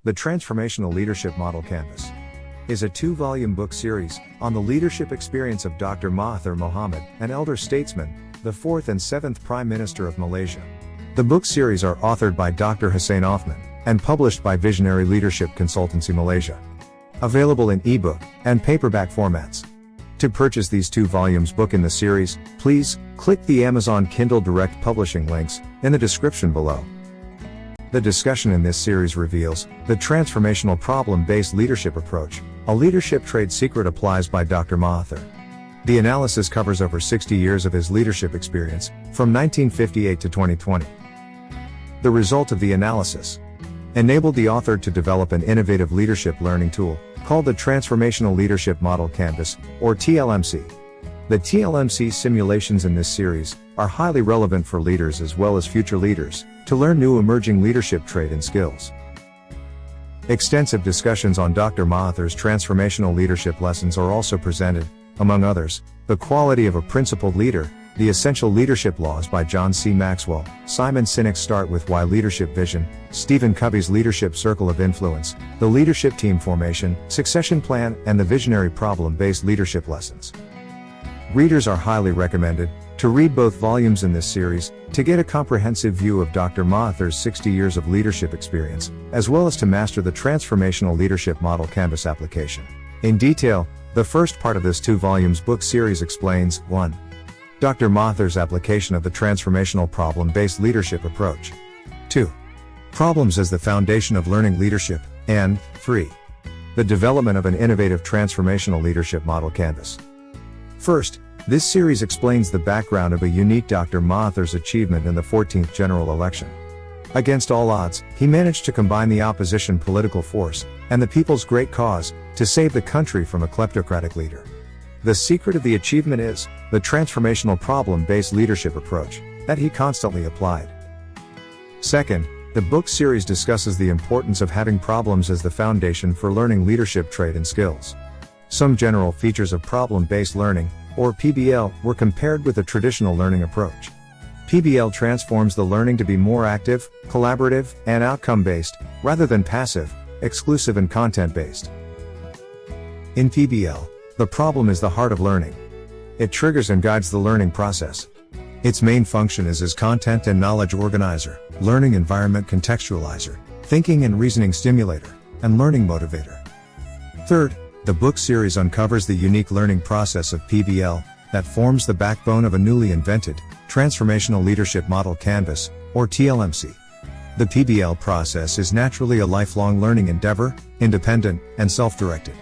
The Transformational Leadership Model Canvas is a 2-volume book series on the leadership experience of Dr. Mahathir Mohamad, an elder statesman, the 4th and 7th Prime Minister of Malaysia. The book series are authored by Dr. Hussein Othman and published by Visionary Leadership Consultancy Malaysia. Available in ebook and paperback formats. To purchase these 2 volumes book in the series, please click the Amazon Kindle Direct Publishing links in the description below. The discussion in this series reveals the transformational problem-based leadership approach, a leadership trade secret applies by Dr. Mahathir. The analysis covers over 60 years of his leadership experience, from 1958 to 2020. The result of the analysis enabled the author to develop an innovative leadership learning tool, called the Transformational Leadership Model Canvas, or TLMC. The TLMC simulations in this series are highly relevant for leaders as well as future leaders, to learn new emerging leadership trait and skills. Extensive discussions on Dr. Mahathir's transformational leadership lessons are also presented, among others, The Quality of a Principled Leader, The Essential Leadership Laws by John C. Maxwell, Simon Sinek's Start with Why Leadership Vision, Stephen Covey's Leadership Circle of Influence, The Leadership Team Formation, Succession Plan, and the Visionary Problem-Based Leadership Lessons. Readers are highly recommended to read both volumes in this series, to get a comprehensive view of Dr. Mahathir's 60 years of leadership experience, as well as to master the Transformational Leadership Model Canvas application. In detail, the first part of this 2 volumes book series explains 1. Dr. Mahathir's application of the transformational problem-based leadership approach. 2. Problems as the foundation of learning leadership, and 3. The development of an innovative transformational leadership model canvas. First, this series explains the background of a unique Dr. Mahathir's achievement in the 14th general election. Against all odds, he managed to combine the opposition political force and the people's great cause to save the country from a kleptocratic leader. The secret of the achievement is the transformational problem-based leadership approach that he constantly applied. Second, the book series discusses the importance of having problems as the foundation for learning leadership trait and skills. Some general features of problem-based learning, or PBL, were compared with the traditional learning approach. PBL transforms the learning to be more active, collaborative, and outcome-based, rather than passive, exclusive and content-based. In PBL, the problem is the heart of learning. It triggers and guides the learning process. Its main function is as content and knowledge organizer, learning environment contextualizer, thinking and reasoning stimulator, and learning motivator. Third, the book series uncovers the unique learning process of PBL that forms the backbone of a newly invented Transformational Leadership Model Canvas, or TLMC. The PBL process is naturally a lifelong learning endeavor, independent and self-directed.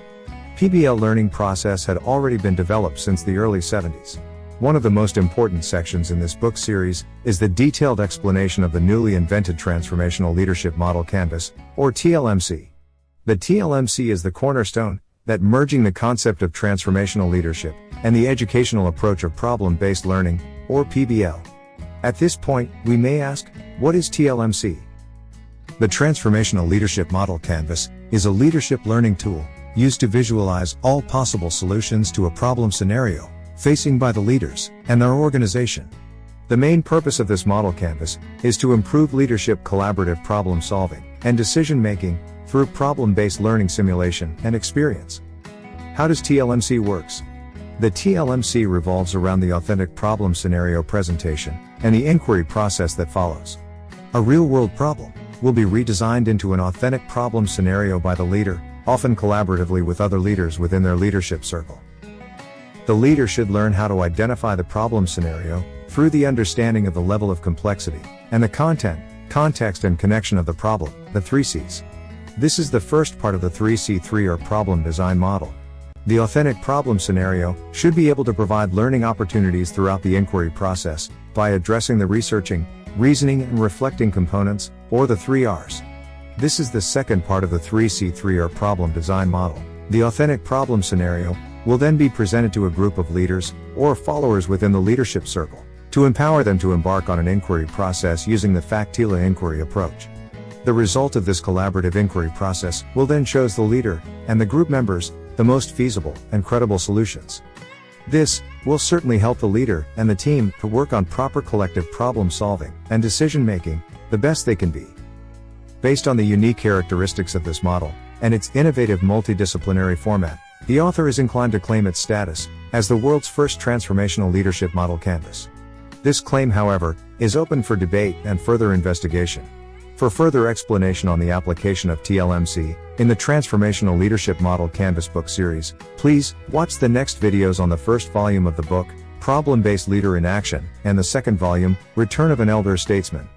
PBL learning process had already been developed since the early 70s. One of the most important sections in this book series is the detailed explanation of the newly invented Transformational Leadership Model Canvas, or TLMC. The TLMC is the cornerstone that merging the concept of transformational leadership and the educational approach of problem-based learning, or PBL. At this point, we may ask, what is TLMC? The Transformational Leadership Model Canvas is a leadership learning tool used to visualize all possible solutions to a problem scenario facing by the leaders and their organization. The main purpose of this model canvas is to improve leadership collaborative problem solving and decision making through problem-based learning simulation and experience. How does TLMC works? The TLMC revolves around the authentic problem scenario presentation and the inquiry process that follows. A real-world problem will be redesigned into an authentic problem scenario by the leader, often collaboratively with other leaders within their leadership circle. The leader should learn how to identify the problem scenario through the understanding of the level of complexity and the content, context and connection of the problem, the 3 C's. This is the first part of the 3C3 or problem design model. The authentic problem scenario should be able to provide learning opportunities throughout the inquiry process by addressing the researching, reasoning and reflecting components, or the 3 R's. This is the second part of the 3C3 or problem design model. The authentic problem scenario will then be presented to a group of leaders or followers within the leadership circle to empower them to embark on an inquiry process using the Factila inquiry approach. The result of this collaborative inquiry process will then choose the leader and the group members the most feasible and credible solutions. This will certainly help the leader and the team to work on proper collective problem solving and decision making the best they can be. Based on the unique characteristics of this model, and its innovative multidisciplinary format, the author is inclined to claim its status as the world's first transformational leadership model canvas. This claim, however, is open for debate and further investigation. For further explanation on the application of TLMC in the Transformational Leadership Model Canvas book series, please watch the next videos on the first volume of the book, Problem-Based Leader in Action, and the second volume, Return of an Elder Statesman.